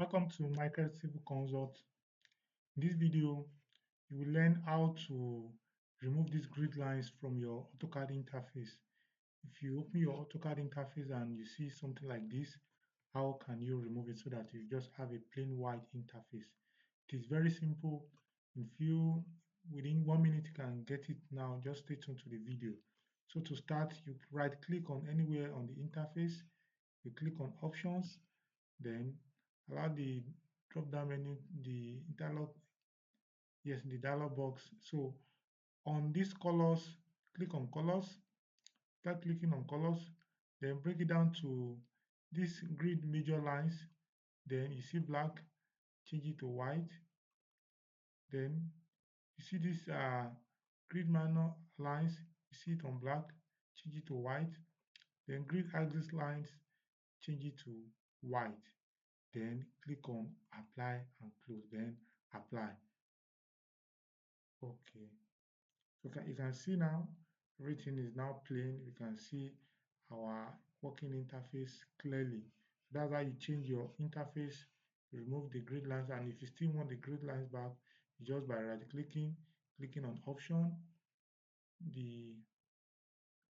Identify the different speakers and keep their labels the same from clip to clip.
Speaker 1: Welcome to Michael Civil Consult. In this video, you will learn how to remove these grid lines from your AutoCAD interface. If you open your AutoCAD interface and you see something like this, how can you remove it so that you just have a plain white interface? It is very simple. Within 1 minute, you can get it now. Just stay tuned to the video. So to start, you right click on anywhere on the interface, you click on options, then allow the drop down menu, the dialog box. So on these colors, click on colors, start clicking on colors, then break it down to this grid major lines. Then you see black, change it to white. Then you see this grid minor lines, you see it on black, change it to white. Then grid axis lines, change it to white. Then click on apply and close, then apply. Okay. So you can see now everything is now plain. You can see our working interface clearly. That's how you change your interface, remove the grid lines, and if you still want the grid lines back, just by right clicking, clicking on option, the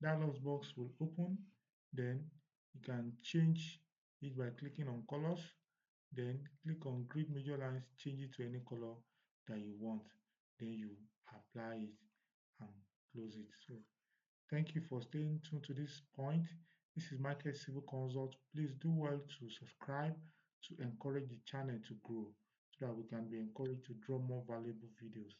Speaker 1: dialog box will open. Then you can change it by clicking on colors. Then click on grid major lines, change it to any color that you want. Then you apply it and close it. So thank you for staying tuned to this point. This is Market Civil Consult. Please do well to subscribe to encourage the channel to grow so that we can be encouraged to draw more valuable videos.